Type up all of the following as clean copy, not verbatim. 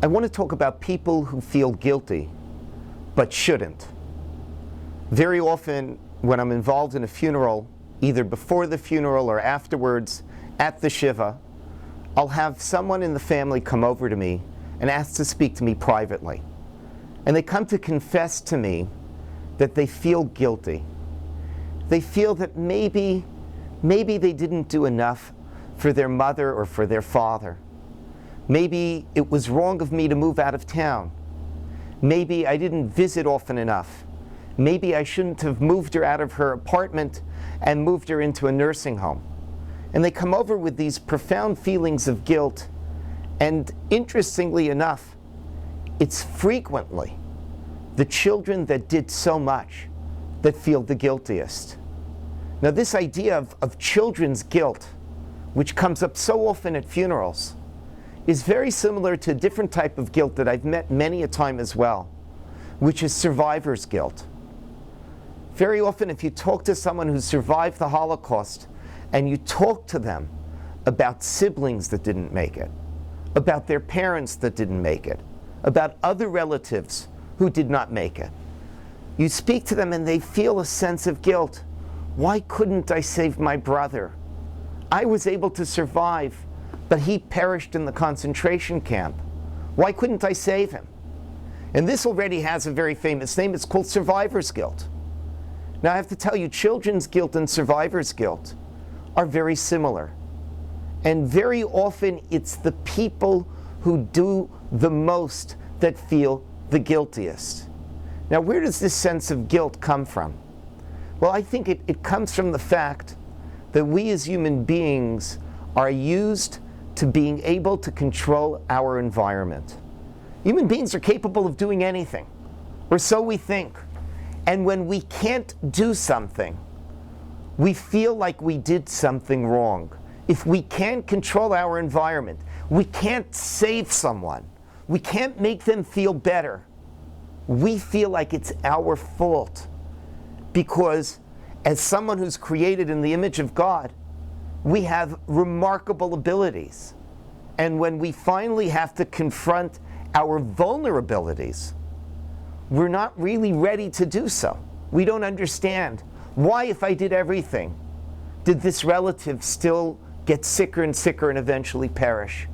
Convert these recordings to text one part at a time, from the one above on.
I want to talk about people who feel guilty but shouldn't. Very often when I'm involved in a funeral, either before the funeral or afterwards at the Shiva, I'll have someone in the family come over to me and ask to speak to me privately. And they come to confess to me that they feel guilty. They feel that maybe they didn't do enough for their mother or for their father. Maybe it was wrong of me to move out of town. Maybe I didn't visit often enough. Maybe I shouldn't have moved her out of her apartment and moved her into a nursing home. And they come over with these profound feelings of guilt. And interestingly enough, it's frequently the children that did so much that feel the guiltiest. Now, this idea of children's guilt, which comes up so often at funerals, is very similar to a different type of guilt that I've met many a time as well, which is survivor's guilt. Very often, if you talk to someone who survived the Holocaust and you talk to them about siblings that didn't make it, about their parents that didn't make it, about other relatives who did not make it, you speak to them and they feel a sense of guilt. Why couldn't I save my brother? I was able to survive, but he perished in the concentration camp. Why couldn't I save him? And this already has a very famous name. It's called survivor's guilt. Now, I have to tell you, children's guilt and survivor's guilt are very similar. And very often, it's the people who do the most that feel the guiltiest. Now, where does this sense of guilt come from? Well, I think it comes from the fact that we as human beings are used to being able to control our environment. Human beings are capable of doing anything, or so we think. And when we can't do something, we feel like we did something wrong. If we can't control our environment, we can't save someone, we can't make them feel better, we feel like it's our fault. Because as someone who's created in the image of God, we have remarkable abilities. And when we finally have to confront our vulnerabilities, we're not really ready to do so. We don't understand why, if I did everything, did this relative still get sicker and sicker and eventually perish?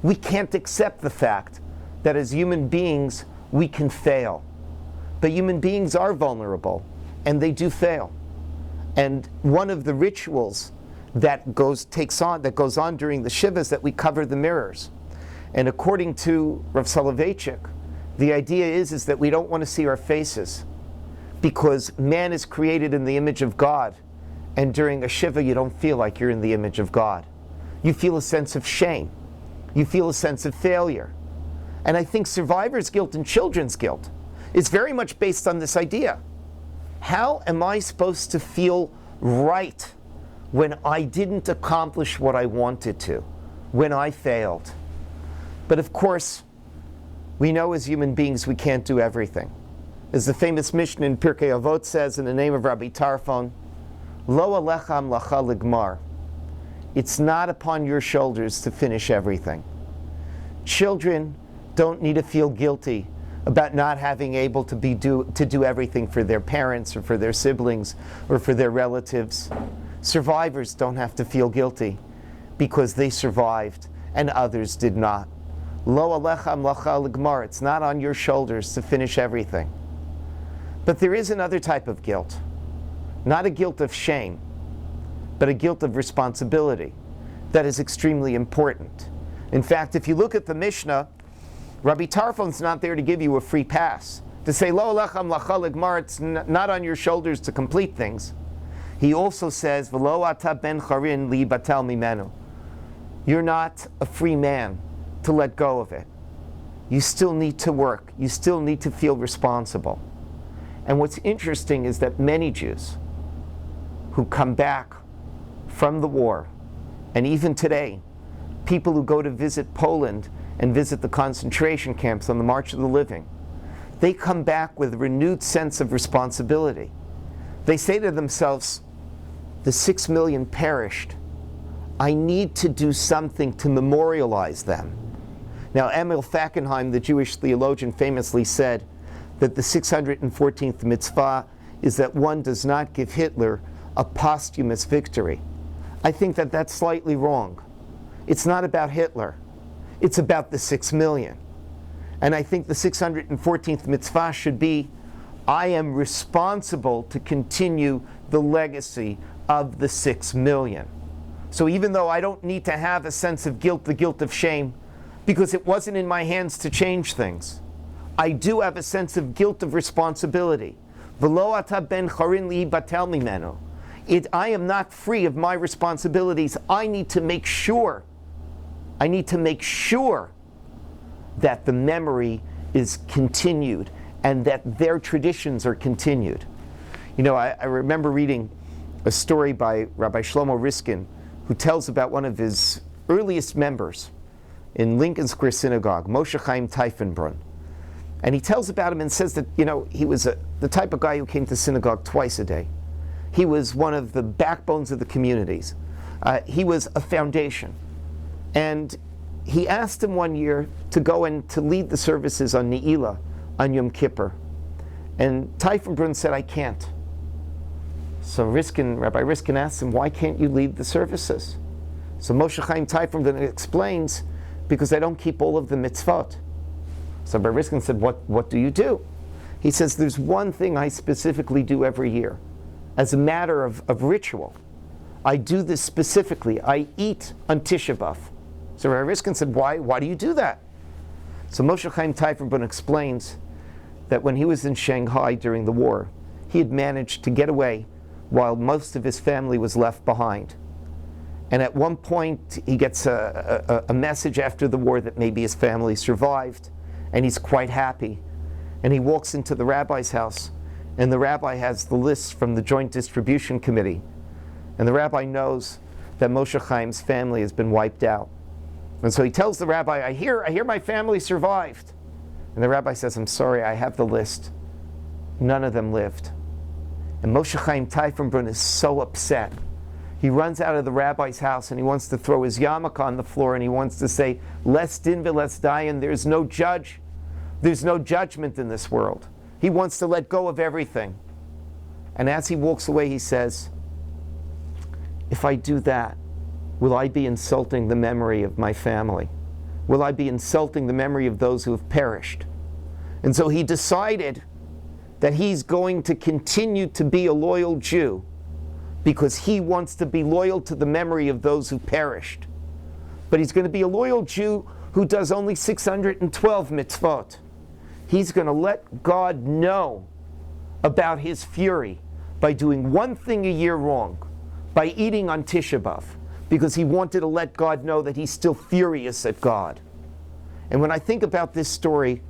We can't accept the fact that as human beings, we can fail. But human beings are vulnerable, and they do fail. And one of the rituals that goes on during the Shivas that we cover the mirrors. And according to Rav Soloveitchik, the idea is that we don't want to see our faces because man is created in the image of God. And during a Shiva, you don't feel like you're in the image of God. You feel a sense of shame. You feel a sense of failure. And I think survivor's guilt and children's guilt is very much based on this idea. How am I supposed to feel right when I didn't accomplish what I wanted to, when I failed? But of course, we know as human beings we can't do everything. As the famous Mishnah in Pirkei Avot says in the name of Rabbi Tarfon, Lo alecha amlacha ligmar. It's not upon your shoulders to finish everything. Children don't need to feel guilty about not having able to do everything for their parents or for their siblings or for their relatives. Survivors don't have to feel guilty because they survived and others did not. Lo alecha amlacha ligmar. It's not on your shoulders to finish everything. But there is another type of guilt. Not a guilt of shame, but a guilt of responsibility that is extremely important. In fact, if you look at the Mishnah, Rabbi Tarfon's not there to give you a free pass, to say, Lo alecha amlacha ligmar, it's not on your shoulders to complete things. He also says, V'lo ata ben charin li batel mimenu. You're not a free man to let go of it. You still need to work. You still need to feel responsible. And what's interesting is that many Jews who come back from the war, and even today, people who go to visit Poland and visit the concentration camps on the March of the Living, they come back with a renewed sense of responsibility. They say to themselves, the 6 million perished. I need to do something to memorialize them. Now, Emil Fackenheim, the Jewish theologian, famously said that the 614th mitzvah is that one does not give Hitler a posthumous victory. I think that that's slightly wrong. It's not about Hitler. It's about the 6 million. And I think the 614th mitzvah should be, I am responsible to continue the legacy of the 6 million. So even though I don't need to have a sense of guilt, the guilt of shame, because it wasn't in my hands to change things, I do have a sense of guilt of responsibility. V'lo ata ben chorin li batel mimenu. I am not free of my responsibilities. I need to make sure that the memory is continued and that their traditions are continued. You know, I remember reading a story by Rabbi Shlomo Riskin, who tells about one of his earliest members in Lincoln Square Synagogue, Moshe Chaim Teifenbrunn. And he tells about him and says that, you know, he was the type of guy who came to synagogue twice a day. He was one of the backbones of the communities. He was a foundation. And he asked him one year to go and to lead the services on Ne'ilah, on Yom Kippur. And Teifenbrunn said, I can't. So Rabbi Riskin asked him, why can't you lead the services? So Moshe Chaim Teifenbrunn explains, because I don't keep all of the mitzvot. So Rabbi Riskin said, what do you do? He says, there's one thing I specifically do every year, as a matter of ritual. I do this specifically. I eat on Tisha B'Av. So Rabbi Riskin said, why do you do that? So Moshe Chaim Teifenbrunn explains that when he was in Shanghai during the war, he had managed to get away while most of his family was left behind. And at one point, he gets a message after the war that maybe his family survived, and he's quite happy. And he walks into the rabbi's house, and the rabbi has the list from the Joint Distribution Committee. And the rabbi knows that Moshe Chaim's family has been wiped out. And so he tells the rabbi, I hear my family survived. And the rabbi says, I'm sorry, I have the list. None of them lived. And Moshe Chaim Teifenbrunn is so upset. He runs out of the rabbi's house and he wants to throw his yarmulke on the floor and he wants to say, "Les din v'les dayan," there's no judge. There's no judgment in this world. He wants to let go of everything. And as he walks away, he says, if I do that, will I be insulting the memory of my family? Will I be insulting the memory of those who have perished? And so he decided that he's going to continue to be a loyal Jew because he wants to be loyal to the memory of those who perished. But he's going to be a loyal Jew who does only 612 mitzvot. He's going to let God know about his fury by doing one thing a year wrong, by eating on Tisha B'Av, because he wanted to let God know that he's still furious at God. And when I think about this story,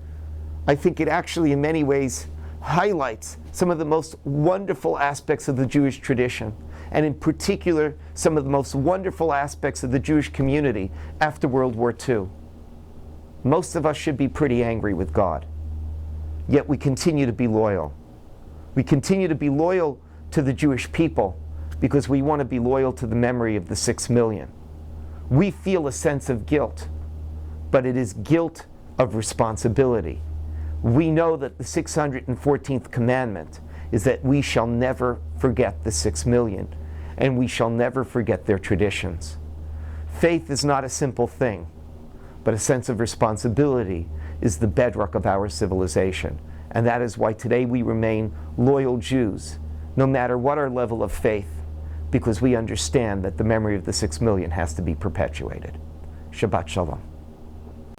I think it actually in many ways highlights some of the most wonderful aspects of the Jewish tradition, and in particular, some of the most wonderful aspects of the Jewish community after World War II. Most of us should be pretty angry with God, yet we continue to be loyal. We continue to be loyal to the Jewish people because we want to be loyal to the memory of the 6 million. We feel a sense of guilt, but it is guilt of responsibility. We know that the 614th commandment is that we shall never forget the 6 million, and we shall never forget their traditions. Faith is not a simple thing, but a sense of responsibility is the bedrock of our civilization. And that is why today we remain loyal Jews, no matter what our level of faith, because we understand that the memory of the 6 million has to be perpetuated. Shabbat Shalom.